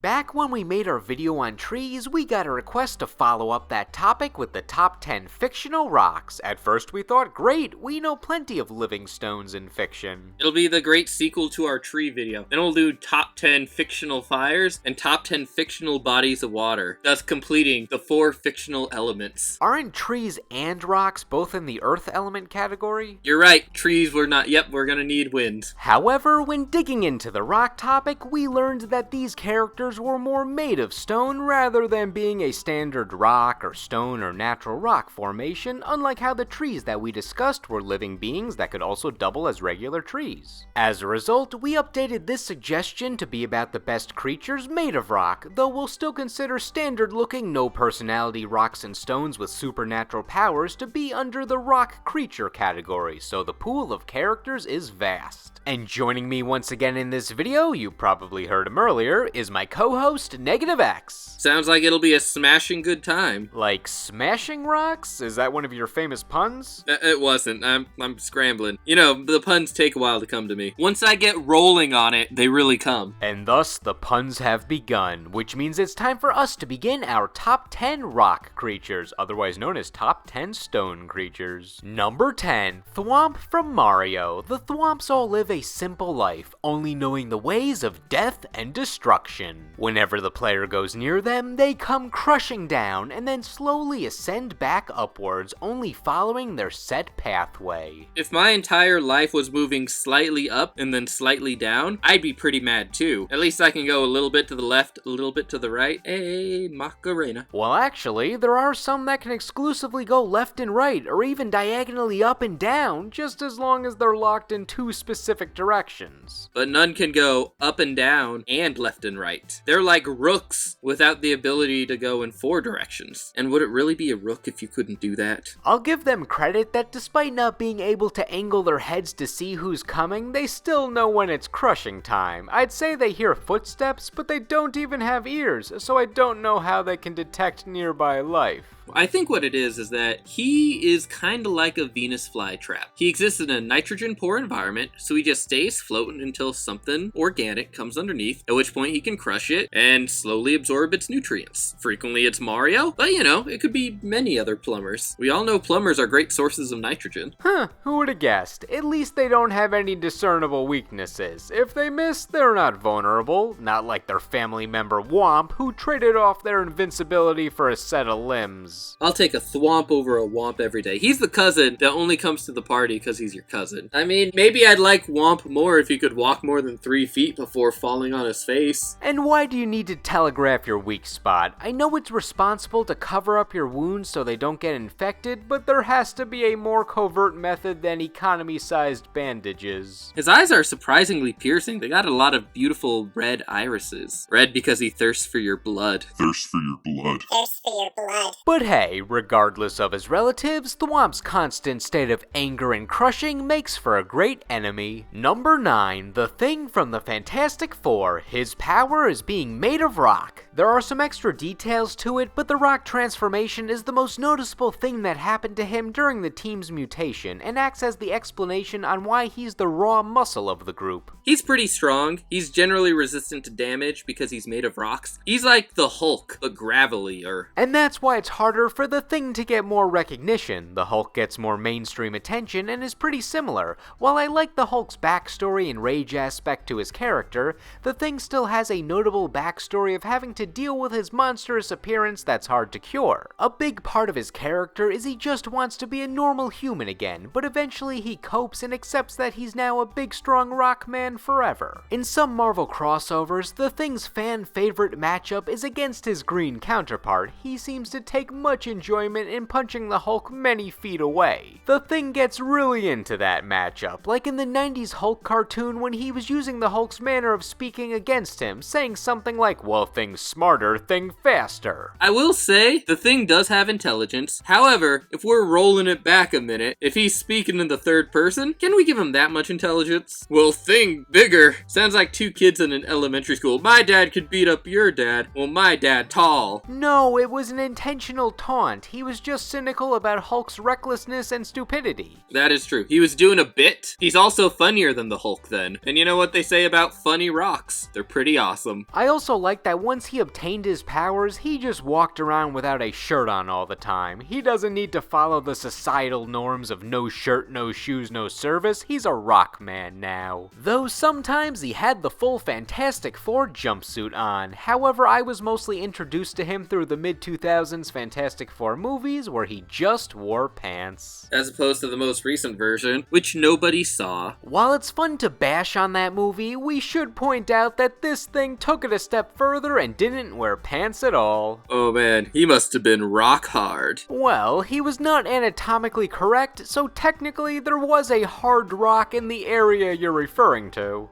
Back when we made our video on trees, we got a request to follow up that topic with the top 10 fictional rocks. At first we thought, great, we know plenty of living stones in fiction. It'll be the great sequel to our tree video. Then we'll do top 10 fictional fires and top 10 fictional bodies of water, thus completing the 4 fictional elements. Aren't trees and rocks both in the earth element category? You're right, trees were not. Yep, we're gonna need wind. However, when digging into the rock topic, we learned that these characters were more made of stone rather than being a standard rock or stone or natural rock formation, unlike how the trees that we discussed were living beings that could also double as regular trees. As a result, we updated this suggestion to be about the best creatures made of rock, though we'll still consider standard-looking, no-personality rocks and stones with supernatural powers to be under the rock creature category, so the pool of characters is vast. And joining me once again in this video, you probably heard him earlier, is my co-host, NegetiveX. Sounds like it'll be a smashing good time. Like smashing rocks? Is that one of your famous puns? It wasn't. I'm scrambling. You know, the puns take a while to come to me. Once I get rolling on it, they really come. And thus, the puns have begun, which means it's time for us to begin our top 10 rock creatures, otherwise known as top 10 stone creatures. Number 10, Thwomp from Mario. The Thwomps all live a simple life, only knowing the ways of death and destruction. Whenever the player goes near them, they come crushing down and then slowly ascend back upwards, only following their set pathway. If my entire life was moving slightly up and then slightly down, I'd be pretty mad too. At least I can go a little bit to the left, a little bit to the right. Hey, Macarena. Well, actually, there are some that can exclusively go left and right, or even diagonally up and down, just as long as they're locked in 2 specific directions. But none can go up and down and left and right. They're like rooks without the ability to go in 4 directions. And would it really be a rook if you couldn't do that? I'll give them credit that despite not being able to angle their heads to see who's coming, they still know when it's crushing time. I'd say they hear footsteps, but they don't even have ears, so I don't know how they can detect nearby life. I think what it is that he is kind of like a Venus flytrap. He exists in a nitrogen-poor environment, so he just stays floating until something organic comes underneath, at which point he can crush it and slowly absorb its nutrients. Frequently it's Mario, but you know, it could be many other plumbers. We all know plumbers are great sources of nitrogen. Who would have guessed? At least they don't have any discernible weaknesses. If they miss, they're not vulnerable, not like their family member Womp, who traded off their invincibility for a set of limbs. I'll take a Thwomp over a Womp every day. He's the cousin that only comes to the party because he's your cousin. I mean, maybe I'd like Womp more if he could walk more than 3 feet before falling on his face. And why do you need to telegraph your weak spot? I know it's responsible to cover up your wounds so they don't get infected, but there has to be a more covert method than economy-sized bandages. His eyes are surprisingly piercing. They got a lot of beautiful red irises. Red because he thirsts for your blood. Thirst for your blood. Thirst for your blood. But hey, regardless of his relatives, Thwomp's constant state of anger and crushing makes for a great enemy. Number 9, the Thing from the Fantastic Four. His power is being made of rock. There are some extra details to it, but the rock transformation is the most noticeable thing that happened to him during the team's mutation, and acts as the explanation on why he's the raw muscle of the group. He's pretty strong. He's generally resistant to damage because he's made of rocks. He's like the Hulk, but gravelier. And that's why it's harder for the Thing to get more recognition. The Hulk gets more mainstream attention and is pretty similar. While I like the Hulk's backstory and rage aspect to his character, the Thing still has a notable backstory of having to deal with his monstrous appearance that's hard to cure. A big part of his character is he just wants to be a normal human again, but eventually he copes and accepts that he's now a big strong rock man forever. In some Marvel crossovers, the Thing's fan favorite matchup is against his green counterpart. He seems to take much enjoyment in punching the Hulk many feet away. The Thing gets really into that matchup, like in the 90s Hulk cartoon when he was using the Hulk's manner of speaking against him, saying something like, "Well, Thing's smarter, Thing faster." I will say, the Thing does have intelligence. However, if we're rolling it back a minute, if he's speaking in the third person, can we give him that much intelligence? Well, Thing bigger. Sounds like 2 kids in an elementary school. My dad could beat up your dad. Well, my dad tall. No, it was an intentional taunt. He was just cynical about Hulk's recklessness and stupidity. That is true. He was doing a bit. He's also funnier than the Hulk then. And you know what they say about funny rocks? They're pretty awesome. I also like that once he obtained his powers, he just walked around without a shirt on all the time. He doesn't need to follow the societal norms of no shirt, no shoes, no service. He's a rock man now. Though sometimes he had the full Fantastic Four jumpsuit on. However, I was mostly introduced to him through the mid-2000s Fantastic Four movies where he just wore pants. As opposed to the most recent version, which nobody saw. While it's fun to bash on that movie, we should point out that this thing took it a step further and didn't wear pants at all. Oh man, he must have been rock hard. Well, he was not anatomically correct, so technically there was a hard rock in the area you're referring to.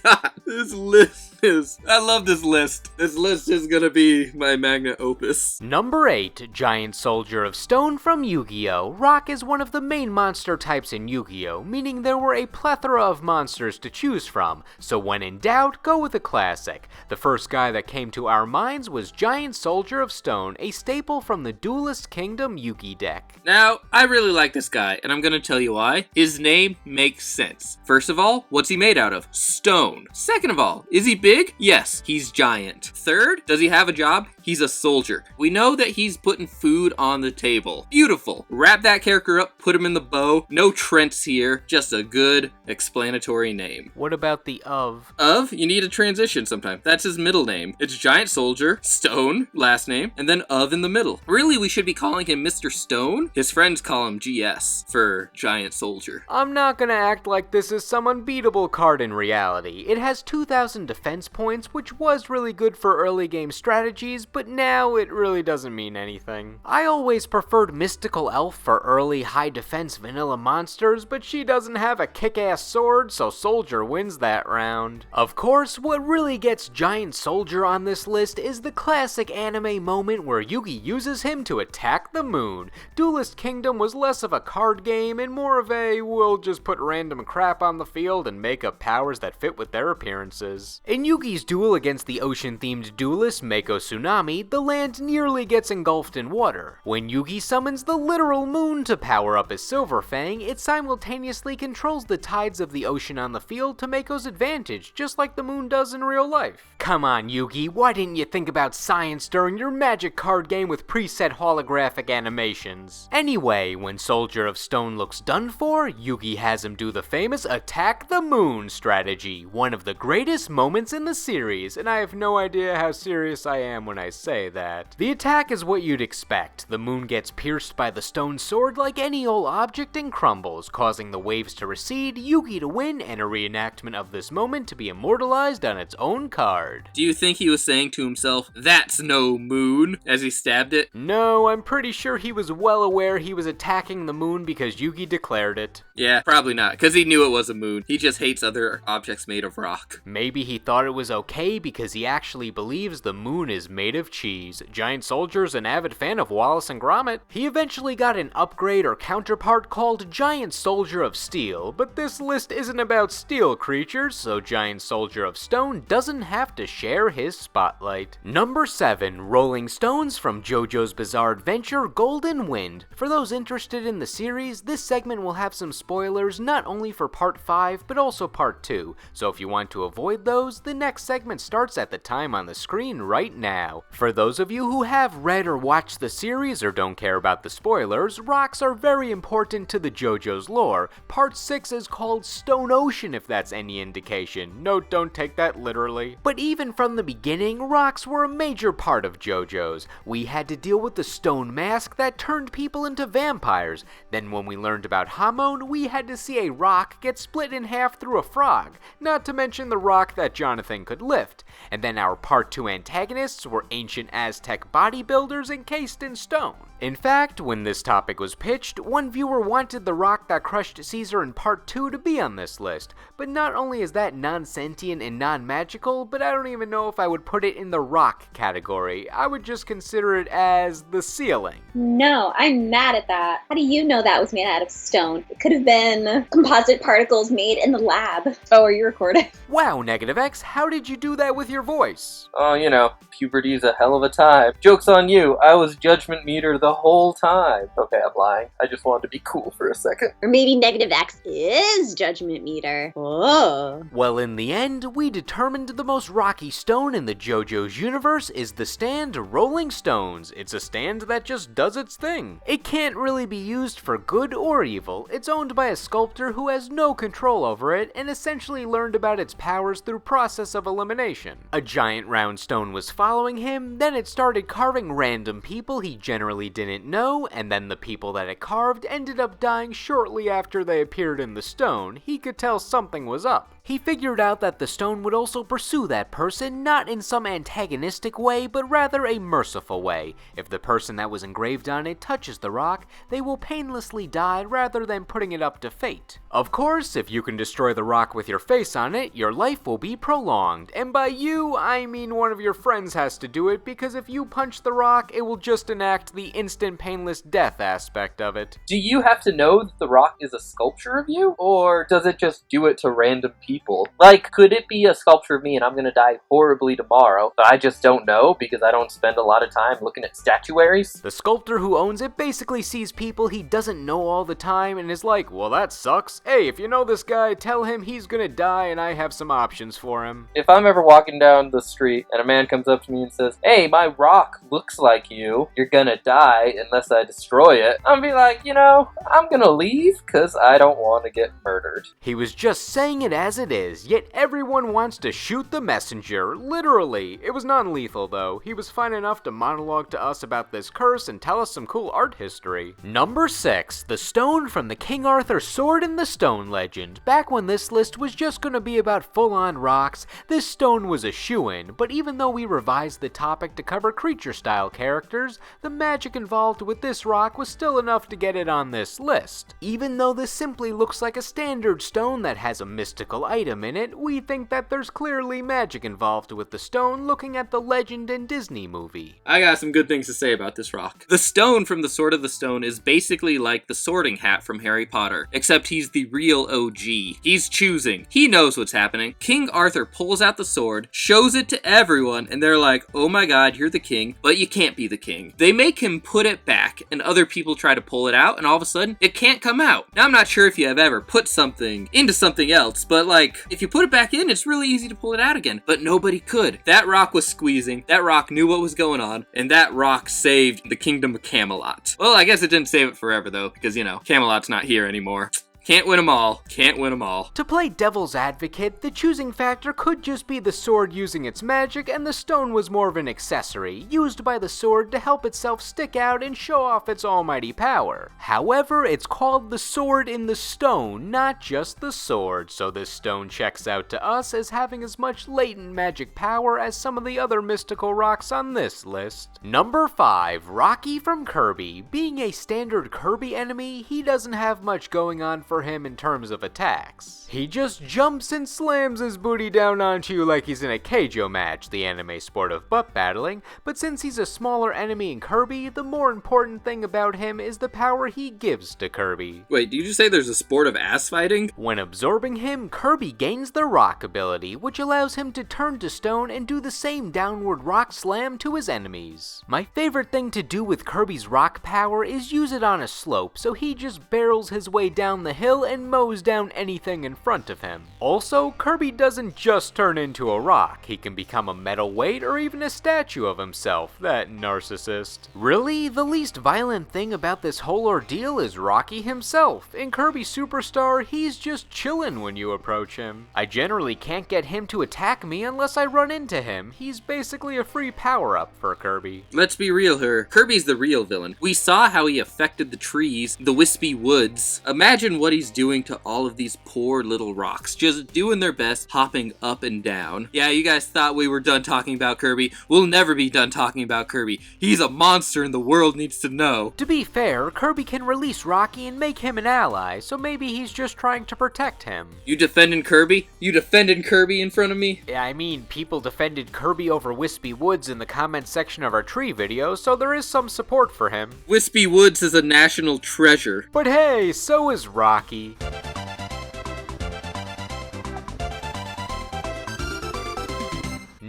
God, this list is... I love this list. This list is gonna be my magnum opus. Number 8, Giant Soldier of Stone from Yu-Gi-Oh! Rock is one of the main monster types in Yu-Gi-Oh!, meaning there were a plethora of monsters to choose from, so when in doubt, go with a classic. The first guy that came to our minds was Giant Soldier of Stone, a staple from the Duelist Kingdom Yu-Gi deck. Now, I really like this guy, and I'm gonna tell you why. His name makes sense. First of all, what's he made out of? Stone. Second of all, is he big? Yes, he's giant. Third, does he have a job? He's a soldier. We know that he's putting food on the table. Beautiful. Wrap that character up, put him in the bow. No Trents here, just a good explanatory name. What about the of? Of? You need a transition sometime. That's his middle name. It's Giant Soldier, Stone, last name, and then of in the middle. Really, we should be calling him Mr. Stone? His friends call him GS for Giant Soldier. I'm not gonna act like this is some unbeatable card in reality. It has 2,000 defense points, which was really good for early game strategies, but now it really doesn't mean anything. I always preferred Mystical Elf for early high defense vanilla monsters, but she doesn't have a kick-ass sword, so Soldier wins that round. Of course, what really gets Giant Soldier on this list is the classic anime moment where Yugi uses him to attack the moon. Duelist Kingdom was less of a card game and more of a, we'll just put random crap on the field and make up powers that fit with their appearances. In Yugi's duel against the ocean-themed duelist Mako Tsunami, the land nearly gets engulfed in water. When Yugi summons the literal moon to power up his Silver Fang, it simultaneously controls the tides of the ocean on the field to Mako's advantage, just like the moon does in real life. Come on, Yugi, why didn't you think about science during your Magic card game with preset holographic animations? Anyway, when Soldier of Stone looks done for, Yugi has him do the famous Attack the Moon strategy, one of the greatest moments in the series, and I have no idea how serious I am when I say that. The attack is what you'd expect. The moon gets pierced by the stone sword like any old object and crumbles, causing the waves to recede, Yugi to win, and a reenactment of this moment to be immortalized on its own card. Do you think he was saying to himself, "That's no moon," as he stabbed it? No, I'm pretty sure he was well aware he was attacking the moon because Yugi declared it. Yeah, probably not, because he knew it was a moon. He just hates other objects made of rock. Maybe he thought it was okay because he actually believes the moon is made of cheese. Giant Soldier's an avid fan of Wallace and Gromit. He eventually got an upgrade or counterpart called Giant Soldier of Steel, but this list isn't about steel creatures, so Giant Soldier of Stone doesn't have to share his spotlight. Number 7, Rolling Stones from JoJo's Bizarre Adventure Golden Wind. For those interested in the series, this segment will have some spoilers not only for Part 5, but also Part 2, so if you want to avoid those, the next segment starts at the time on the screen right now. For those of you who have read or watched the series or don't care about the spoilers, rocks are very important to the JoJo's lore. Part 6 is called Stone Ocean if that's any indication. Note, don't take that literally. But even from the beginning, rocks were a major part of JoJo's. We had to deal with the stone mask that turned people into vampires. Then when we learned about Hamon, we had to see a rock get split in half through a frog, not to mention the rock that Jonathan could lift. And then our Part 2 antagonists were ancient Aztec bodybuilders encased in stone. In fact, when this topic was pitched, one viewer wanted the rock that crushed Caesar in Part 2 to be on this list. But not only is that non-sentient and non-magical, but I don't even know if I would put it in the rock category. I would just consider it as the ceiling. No, I'm mad at that. How do you know that was made out of stone? It could have been composite particles made in the lab. Oh, are you recording? Wow, NegetiveX, how did you do that with your voice? Oh, you know, puberty's a hell of a time. Joke's on you, I was Judgment Meter the whole time. Okay, I'm lying. I just wanted to be cool for a second. Or maybe NegetiveX is Judgment Meter. Oh. Well, in the end, we determined the most rocky stone in the JoJo's universe is the stand Rolling Stones. It's a stand that just does its thing. It can't really be used for good or evil. It's owned by a sculptor who has no control over it and essentially learned about its powers through process of elimination. A giant round stone was following him, then it started carving random people he generally didn't know, and then the people that it carved ended up dying shortly after they appeared in the stone. He could tell something was up. He figured out that the stone would also pursue that person, not in some antagonistic way, but rather a merciful way. If the person that was engraved on it touches the rock, they will painlessly die rather than putting it up to fate. Of course, if you can destroy the rock with your face on it, your life will be prolonged. And by you, I mean one of your friends has to do it, because if you punch the rock, it will just enact the instant painless death aspect of it. Do you have to know that the rock is a sculpture of you? Or does it just do it to random people? Like, could it be a sculpture of me and I'm gonna die horribly tomorrow, but I just don't know because I don't spend a lot of time looking at statuaries? The sculptor who owns it basically sees people he doesn't know all the time and is like, well, that sucks. Hey, if you know this guy, tell him he's gonna die and I have some options for him. If I'm ever walking down the street and a man comes up to me and says, hey, my rock looks like you, you're gonna die unless I destroy it, I'm gonna be like, you know, I'm gonna leave because I don't want to get murdered. He was just saying it as it is, yet everyone wants to shoot the messenger, literally. It was non-lethal though. He was fine enough to monologue to us about this curse and tell us some cool art history. Number 6, the stone from the King Arthur Sword in the Stone Legend. Back when this list was just gonna be about full-on rocks, this stone was a shoo-in, but even though we revised the topic to cover creature-style characters, the magic involved with this rock was still enough to get it on this list. Even though this simply looks like a standard stone that has a mystical item in it, we think that there's clearly magic involved with the stone looking at the Legend and Disney movie. I got some good things to say about this rock. The stone from the Sword of the Stone is basically like the sorting hat from Harry Potter, except he's the real OG. He's choosing. He knows what's happening. King Arthur pulls out the sword, shows it to everyone, and they're like, oh my god, you're the king, but you can't be the king. They make him put it back, and other people try to pull it out, and all of a sudden, it can't come out. Now, I'm not sure if you have ever put something into something else, but like, if you put it back in, it's really easy to pull it out again, but nobody could. That rock was squeezing, that rock knew what was going on, and that rock saved the kingdom of Camelot. Well, I guess it didn't save it forever though, because you know, Camelot's not here anymore. Can't win them all. Can't win them all. To play devil's advocate, the choosing factor could just be the sword using its magic and the stone was more of an accessory, used by the sword to help itself stick out and show off its almighty power. However, it's called the Sword in the Stone, not just the sword, so this stone checks out to us as having as much latent magic power as some of the other mystical rocks on this list. Number 5, Rocky from Kirby. Being a standard Kirby enemy, he doesn't have much going on for him in terms of attacks. He just jumps and slams his booty down onto you like he's in a Keijo match, the anime sport of butt battling, but since he's a smaller enemy in Kirby, the more important thing about him is the power he gives to Kirby. Wait, did you just say there's a sport of ass fighting? When absorbing him, Kirby gains the rock ability, which allows him to turn to stone and do the same downward rock slam to his enemies. My favorite thing to do with Kirby's rock power is use it on a slope, so he just barrels his way down the hill and mows down anything in front of him. Also, Kirby doesn't just turn into a rock. He can become a metal weight or even a statue of himself, that narcissist. Really, the least violent thing about this whole ordeal is Rocky himself. In Kirby Superstar, he's just chillin' when you approach him. I generally can't get him to attack me unless I run into him. He's basically a free power-up for Kirby. Let's be real here. Kirby's the real villain. We saw how he affected the trees, the wispy woods. Imagine what he's doing to all of these poor little rocks, just doing their best, hopping up and down. Yeah, you guys thought we were done talking about Kirby. We'll never be done talking about Kirby. He's a monster and the world needs to know. To be fair, Kirby can release Rocky and make him an ally, so maybe he's just trying to protect him. You defending Kirby? You defending Kirby in front of me? Yeah, I mean, people defended Kirby over Wispy Woods in the comment section of our tree video, so there is some support for him. Wispy Woods is a national treasure. But hey, so is Rocky.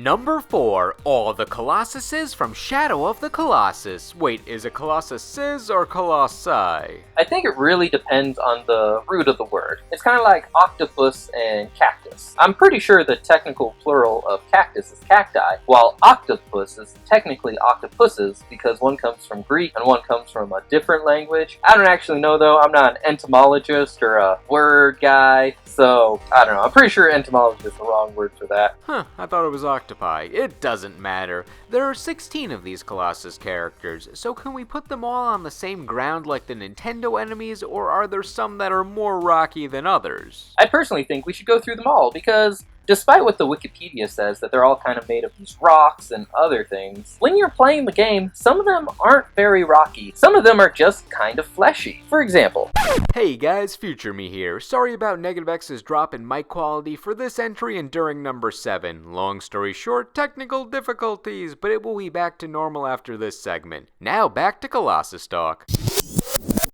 Number 4, all the Colossuses from Shadow of the Colossus. Wait, is it Colossuses or Colossi? I think it really depends on the root of the word. It's kind of like octopus and cactus. I'm pretty sure the technical plural of cactus is cacti, while octopus is technically octopuses because one comes from Greek and one comes from a different language. I don't actually know though. I'm not an entomologist or a word guy, so I don't know. I'm pretty sure entomologist is the wrong word for that. Huh, I thought it was octopi. It doesn't matter. There are 16 of these Colossus characters, so can we put them all on the same ground like the Nintendo enemies, or are there some that are more rocky than others? I personally think we should go through them all because despite what the Wikipedia says, that they're all kind of made of these rocks and other things, when you're playing the game, some of them aren't very rocky. Some of them are just kind of fleshy. For example, hey guys, Future Me here. Sorry about NegetiveX's drop in mic quality for this entry and during number 7. Long story short, technical difficulties, but it will be back to normal after this segment. Now back to Colossus talk.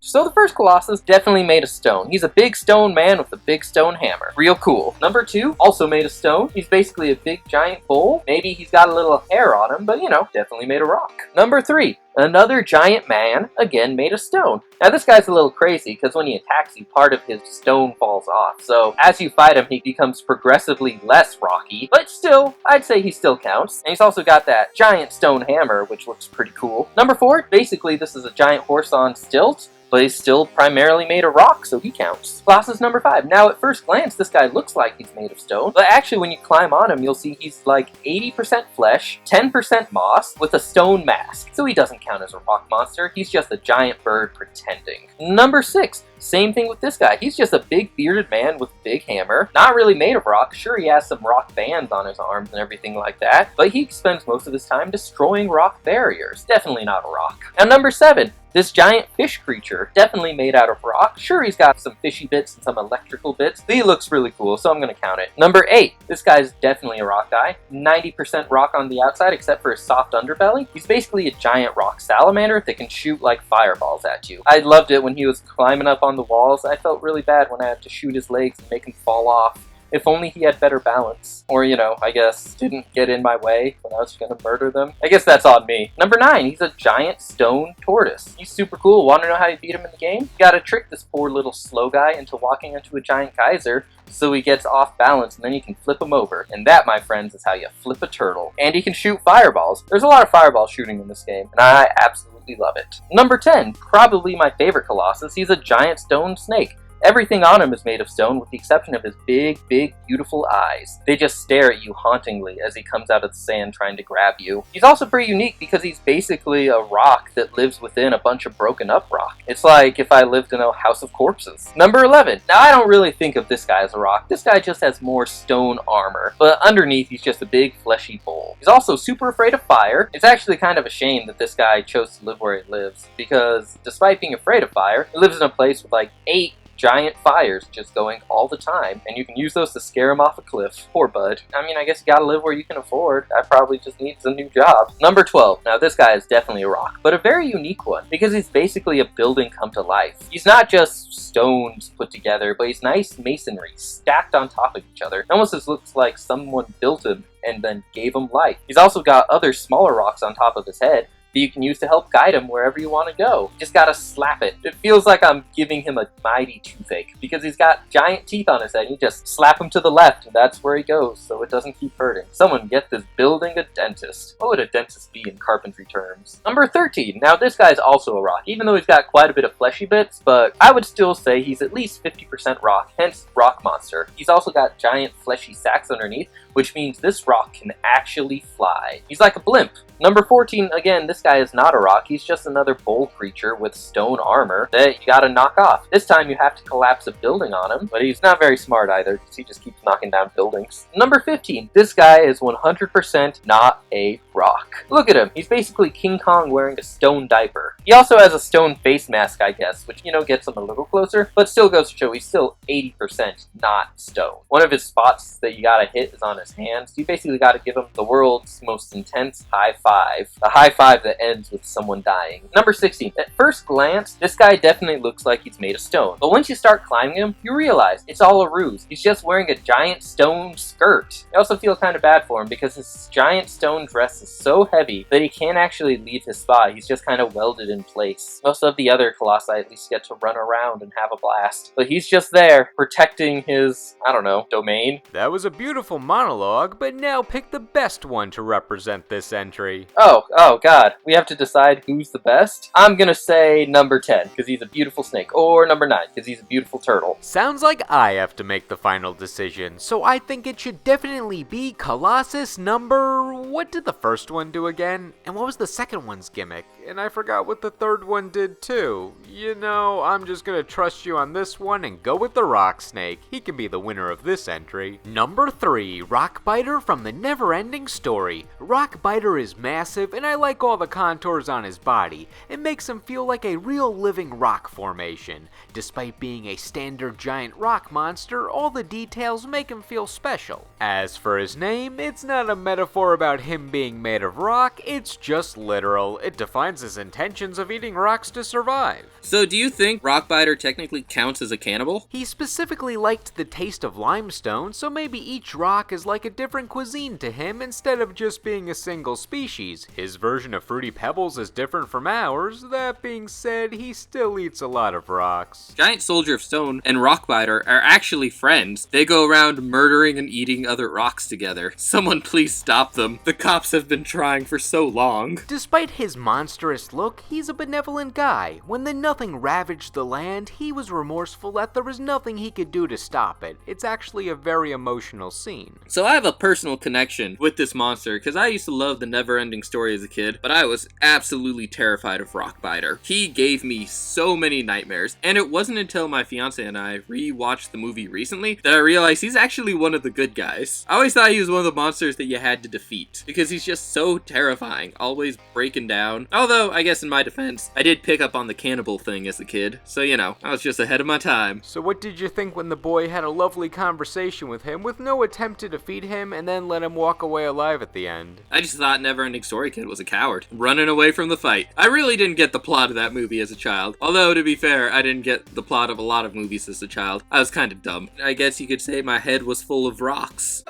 So the first Colossus definitely made of stone. He's a big stone man with a big stone hammer. Real cool. Number 2, also made of stone. He's basically a big giant bull. Maybe he's got a little hair on him, but you know, definitely made of rock. Number 3, another giant man, again made of stone. Now this guy's a little crazy because when he attacks you, part of his stone falls off. So as you fight him, he becomes progressively less rocky, but still, I'd say he still counts. And he's also got that giant stone hammer, which looks pretty cool. Number 4, basically this is a giant horse on stilts, but he's still primarily made of rock, so he counts. Colossus number 5. Now, at first glance, this guy looks like he's made of stone, but actually when you climb on him, you'll see he's like 80% flesh, 10% moss, with a stone mask. So he doesn't count as a rock monster, he's just a giant bird pretending. Number 6. Same thing with this guy. He's just a big bearded man with a big hammer. Not really made of rock. Sure, he has some rock bands on his arms and everything like that, but he spends most of his time destroying rock barriers. Definitely not a rock. And number 7. This giant fish creature, definitely made out of rock. Sure, he's got some fishy bits and some electrical bits, but he looks really cool, so I'm going to count it. Number 8. This guy's definitely a rock guy. 90% rock on the outside, except for his soft underbelly. He's basically a giant rock salamander that can shoot like fireballs at you. I loved it when he was climbing up on the walls. I felt really bad when I had to shoot his legs and make him fall off. If only he had better balance. Or, you know, I guess didn't get in my way when I was gonna murder them. I guess that's on me. Number 9, he's a giant stone tortoise. He's super cool. Want to know how you beat him in the game? You gotta trick this poor little slow guy into walking into a giant geyser so he gets off balance and then you can flip him over. And that, my friends, is how you flip a turtle. And he can shoot fireballs. There's a lot of fireball shooting in this game, and I absolutely love it. Number 10, probably my favorite Colossus. He's a giant stone snake. Everything on him is made of stone with the exception of his big, beautiful eyes. They just stare at you hauntingly as he comes out of the sand trying to grab you. He's also pretty unique because he's basically a rock that lives within a bunch of broken up rock. It's like if I lived in a house of corpses. Number 11. Now I don't really think of this guy as a rock. This guy just has more stone armor, but underneath he's just a big fleshy bull. He's also super afraid of fire. It's actually kind of a shame that this guy chose to live where he lives because despite being afraid of fire, he lives in a place with like 8 giant fires just going all the time, and you can use those to scare him off a cliff. Poor bud. I mean, I guess you gotta live where you can afford. I probably just needs a new job. Number 12. Now this guy is definitely a rock, but a very unique one, because he's basically a building come to life. He's not just stones put together, but he's nice masonry stacked on top of each other. It almost just looks like someone built him and then gave him life. He's also got other smaller rocks on top of his head that you can use to help guide him wherever you want to go. You just gotta slap it. It feels like I'm giving him a mighty toothache because he's got giant teeth on his head. You just slap him to the left and that's where he goes so it doesn't keep hurting. Someone get this building a dentist. What would a dentist be in carpentry terms? Number 13. Now this guy's also a rock, even though he's got quite a bit of fleshy bits, but I would still say he's at least 50% rock, hence rock monster. He's also got giant fleshy sacs underneath, which means this rock can actually fly. He's like a blimp. Number 14, again, this guy is not a rock. He's just another bull creature with stone armor that you gotta knock off. This time you have to collapse a building on him, but he's not very smart either because he just keeps knocking down buildings. Number 15, this guy is 100% not a rock. Look at him. He's basically King Kong wearing a stone diaper. He also has a stone face mask, I guess, which, you know, gets him a little closer, but still goes to show he's still 80% not stone. One of his spots that you gotta hit is on his his hands. You basically got to give him the world's most intense high five. A high five that ends with someone dying. Number 16. At first glance, this guy definitely looks like he's made of stone. But once you start climbing him, you realize it's all a ruse. He's just wearing a giant stone skirt. I also feel kind of bad for him because his giant stone dress is so heavy that he can't actually leave his spot. He's just kind of welded in place. Most of the other colossi at least get to run around and have a blast. But he's just there, protecting his, I don't know, domain. That was a beautiful monologue, but now pick the best one to represent this entry. Oh god. We have to decide who's the best? I'm gonna say number 10, because he's a beautiful snake. Or number 9, because he's a beautiful turtle. Sounds like I have to make the final decision, so I think it should definitely be Colossus number... What did the first one do again? And what was the second one's gimmick? And I forgot what the third one did too. You know, I'm just gonna trust you on this one and go with the Rock Snake. He can be the winner of this entry. Number 3, Rockbiter from the Never-Ending Story. Rockbiter is massive, and I like all the contours on his body. It makes him feel like a real living rock formation. Despite being a standard giant rock monster, all the details make him feel special. As for his name, it's not a metaphor about him being made of rock, it's just literal. It defines his intentions of eating rocks to survive. So do you think Rockbiter technically counts as a cannibal? He specifically liked the taste of limestone, so maybe each rock is like a different cuisine to him instead of just being a single species. His version of Fruity Pebbles is different from ours. That being said, he still eats a lot of rocks. Giant Soldier of Stone and Rockbiter are actually friends. They go around murdering and eating other rocks together. Someone please stop them. The cops have been trying for so long. Despite his monstrous look, he's a benevolent guy. When the Nothing ravaged the land, he was remorseful that there was nothing he could do to stop it. It's actually a very emotional scene. So I have a personal connection with this monster because I used to love the Never-Ending Story as a kid, but I was absolutely terrified of Rockbiter. He gave me so many nightmares, and it wasn't until my fiance and I rewatched the movie recently that I realized he's actually one of the good guys. I always thought he was one of the monsters that you had to defeat because he's just so terrifying, always breaking down. Although, I guess in my defense, I did pick up on the cannibal thing as a kid, so you know, I was just ahead of my time. So what did you think when the boy had a lovely conversation with him with no attempt to defeat him and then let him walk away alive at the end? I just thought Never-Ending Story Kid was a coward, running away from the fight. I really didn't get the plot of that movie as a child. Although, to be fair, I didn't get the plot of a lot of movies as a child. I was kind of dumb. I guess you could say my head was full of rocks.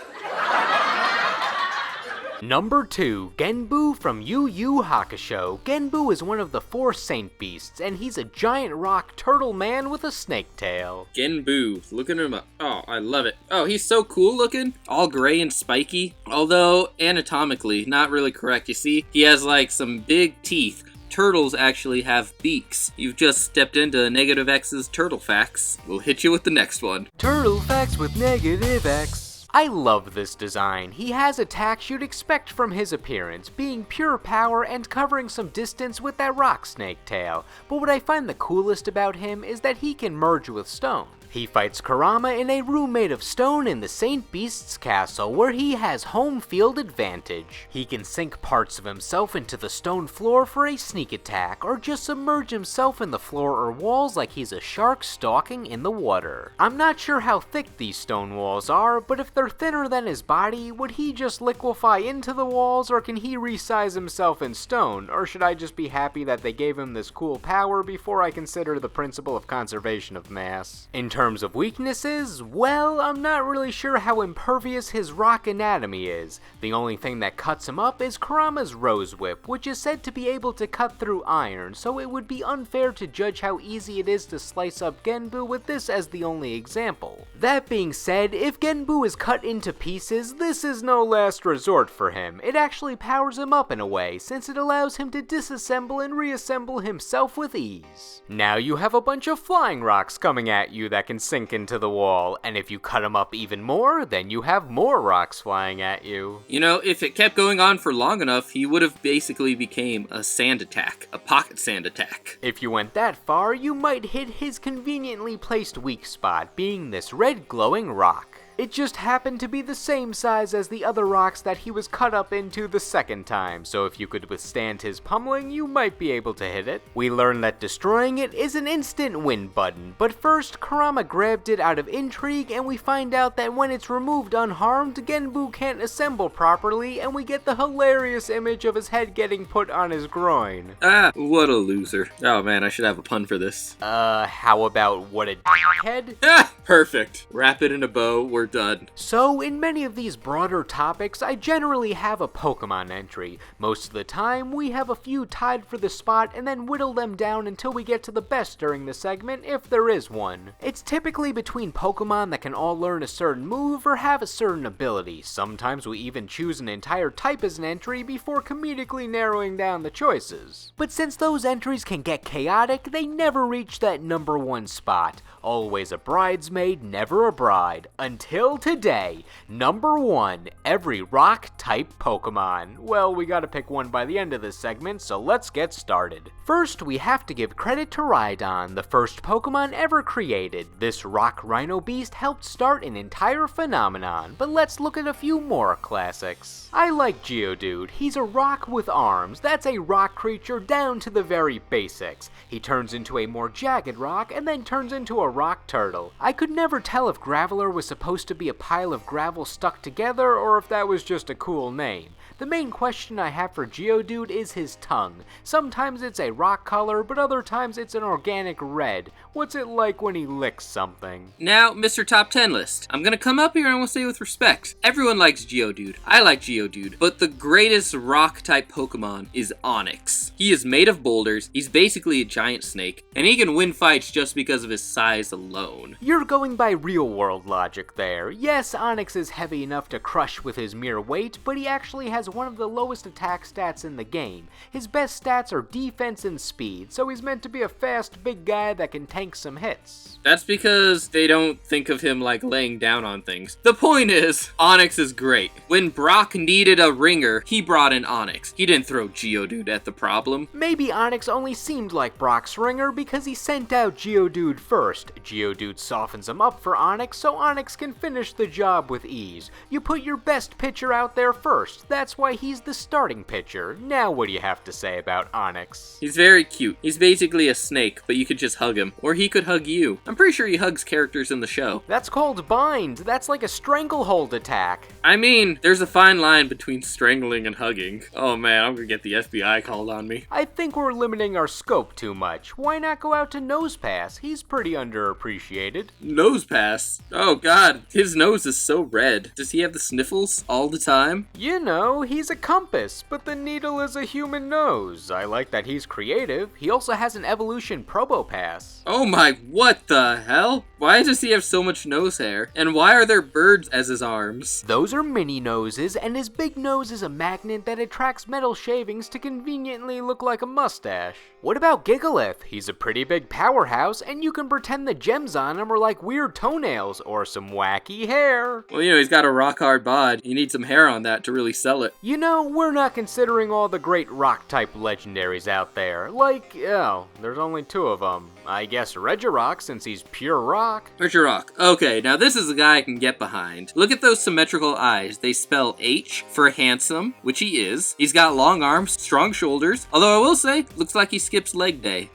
Number 2, Genbu from Yu Yu Hakusho. Genbu is one of the 4 Saint Beasts, and he's a giant rock turtle man with a snake tail. Genbu, look at him up. Oh, I love it. Oh, he's so cool looking. All gray and spiky. Although, anatomically, not really correct. You see, he has like some big teeth. Turtles actually have beaks. You've just stepped into NegetiveX's Turtle Facts. We'll hit you with the next one. Turtle Facts with NegetiveX. I love this design. He has attacks you'd expect from his appearance, being pure power and covering some distance with that rock snake tail. But what I find the coolest about him is that he can merge with stone. He fights Kurama in a room made of stone in the Saint Beast's castle, where he has home field advantage. He can sink parts of himself into the stone floor for a sneak attack, or just submerge himself in the floor or walls like he's a shark stalking in the water. I'm not sure how thick these stone walls are, but if they're thinner than his body, would he just liquefy into the walls, or can he resize himself in stone? Or should I just be happy that they gave him this cool power before I consider the principle of conservation of mass? In terms of weaknesses, well, I'm not really sure how impervious his rock anatomy is. The only thing that cuts him up is Kurama's Rose Whip, which is said to be able to cut through iron, so it would be unfair to judge how easy it is to slice up Genbu with this as the only example. That being said, if Genbu is cut into pieces, this is no last resort for him. It actually powers him up in a way, since it allows him to disassemble and reassemble himself with ease. Now you have a bunch of flying rocks coming at you that can sink into the wall, and if you cut them up even more, then you have more rocks flying at you. You know, if it kept going on for long enough, he would have basically became a sand attack, a pocket sand attack. If you went that far, you might hit his conveniently placed weak spot, being this red glowing rock. It just happened to be the same size as the other rocks that he was cut up into the second time, so if you could withstand his pummeling, you might be able to hit it. We learn that destroying it is an instant win button, but first, Kurama grabbed it out of intrigue, and we find out that when it's removed unharmed, Genbu can't assemble properly, and we get the hilarious image of his head getting put on his groin. Ah, what a loser. Oh man, I should have a pun for this. How about what a head? Ah, perfect. Wrap it in a bow, we're done. So, in many of these broader topics, I generally have a Pokemon entry. Most of the time, we have a few tied for the spot and then whittle them down until we get to the best during the segment, if there is one. It's typically between Pokemon that can all learn a certain move or have a certain ability. Sometimes we even choose an entire type as an entry before comedically narrowing down the choices. But since those entries can get chaotic, they never reach that number one spot. Always a bridesmaid, never a bride. Until today, number one, every rock-type Pokemon. Well, we gotta pick one by the end of this segment, so let's get started. First, we have to give credit to Rhydon, the first Pokemon ever created. This rock rhino beast helped start an entire phenomenon, but let's look at a few more classics. I like Geodude. He's a rock with arms. That's a rock creature down to the very basics. He turns into a more jagged rock and then turns into a rock turtle. I could never tell if Graveler was supposed to be a pile of gravel stuck together or if that was just a cool name. The main question I have for Geodude is his tongue. Sometimes it's a rock color, but other times it's an organic red. What's it like when he licks something? Now, Mr. Top 10 List. I'm gonna come up here and I want to say with respect. Everyone likes Geodude. I like Geodude. But the greatest rock-type Pokemon is Onix. He is made of boulders, he's basically a giant snake, and he can win fights just because of his size alone. You're going by real-world logic there. Yes, Onix is heavy enough to crush with his mere weight, but he actually has one of the lowest attack stats in the game. His best stats are defense and speed, so he's meant to be a fast, big guy that can tank some hits. That's because they don't think of him like laying down on things. The point is, Onix is great. When Brock needed a ringer, he brought in Onix. He didn't throw Geodude at the problem. Maybe Onix only seemed like Brock's ringer because he sent out Geodude first. Geodude softens him up for Onix so Onix can finish the job with ease. You put your best pitcher out there first. That's why he's the starting pitcher. Now what do you have to say about Onix? He's very cute. He's basically a snake, but you could just hug him. Or he could hug you. I'm pretty sure he hugs characters in the show. That's called bind. That's like a stranglehold attack. I mean, there's a fine line between strangling and hugging. Oh man, I'm gonna get the FBI called on me. I think we're limiting our scope too much. Why not go out to Nosepass? He's pretty underappreciated. Nosepass? Oh god, his nose is so red. Does he have the sniffles all the time? You know, he's a compass, but the needle is a human nose. I like that he's creative. He also has an evolution Probopass. Oh my, what the hell? Why does he have so much nose hair? And why are there birds as his arms? Those are mini noses, and his big nose is a magnet that attracts metal shavings to conveniently look like a mustache. What about Gigalith? He's a pretty big powerhouse, and you can pretend the gems on him are like weird toenails or some wacky hair. Well, you know, he's got a rock hard bod. You need some hair on that to really sell it. You know, we're not considering all the great rock-type legendaries out there. Like, there's only two of them. I guess Regirock, since he's pure rock. Regirock. Okay, now this is a guy I can get behind. Look at those symmetrical eyes. They spell H for handsome, which he is. He's got long arms, strong shoulders. Although I will say, looks like he skips leg day.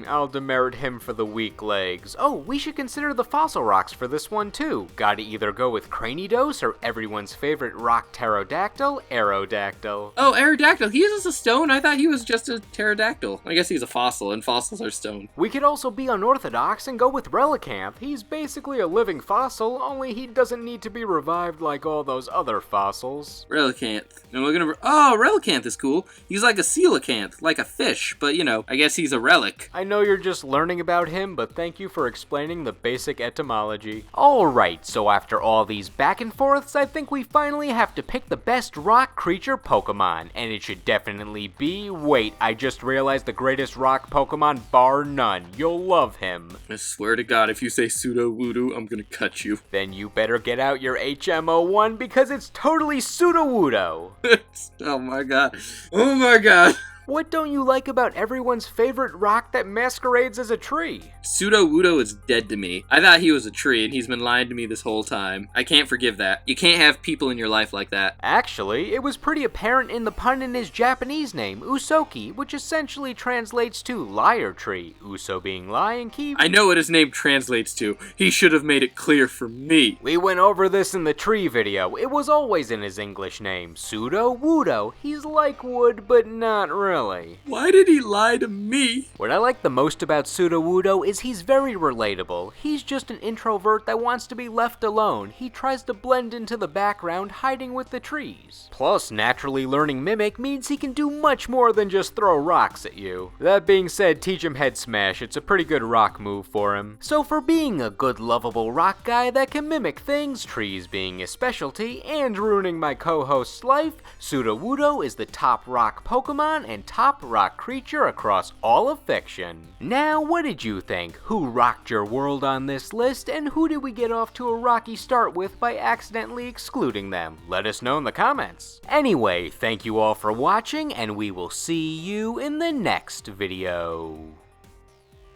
I'll demerit him for the weak legs. Oh, we should consider the fossil rocks for this one too. Gotta either go with Cranidos or everyone's favorite rock pterodactyl, Aerodactyl. Oh, Aerodactyl. He uses a stone? I thought he was just a pterodactyl. I guess he's a fossil, and fossils are stone. We could also be unorthodox and go with Relicanth. He's basically a living fossil, only he doesn't need to be revived like all those other fossils. Relicanth. And we're gonna... Oh, Relicanth is cool. He's like a coelacanth, like a fish, but you know, I guess he's a relic. I know you're just learning about him, but thank you for explaining the basic etymology. Alright, so after all these back and forths, I think we finally have to pick the best rock creature Pokemon, and it should definitely be... Wait, I just realized the greatest rock Pokemon bar none. You'll love him. I swear to God, if you say Sudowoodo, I'm gonna cut you. Then you better get out your HMO1 because it's totally Sudowoodo. Oh my god. Oh my god. What don't you like about everyone's favorite rock that masquerades as a tree? Sudowoodo is dead to me. I thought he was a tree, and he's been lying to me this whole time. I can't forgive that. You can't have people in your life like that. Actually, it was pretty apparent in the pun in his Japanese name, Usoki, which essentially translates to liar tree, Uso being lie and Ki. I know what his name translates to. He should have made it clear for me. We went over this in the tree video. It was always in his English name, Sudowoodo. He's like wood, but not really. Why did he lie to me? What I like the most about Sudowoodo is he's very relatable. He's just an introvert that wants to be left alone. He tries to blend into the background, hiding with the trees. Plus, naturally learning Mimic means he can do much more than just throw rocks at you. That being said, teach him Head Smash. It's a pretty good rock move for him. So for being a good lovable rock guy that can mimic things, trees being his specialty, and ruining my co-host's life, Sudowoodo is the top rock Pokemon and top rock creature across all of fiction. Now, what did you think? Who rocked your world on this list, and who did we get off to a rocky start with by accidentally excluding them? Let us know in the comments. Anyway, thank you all for watching, and we will see you in the next video.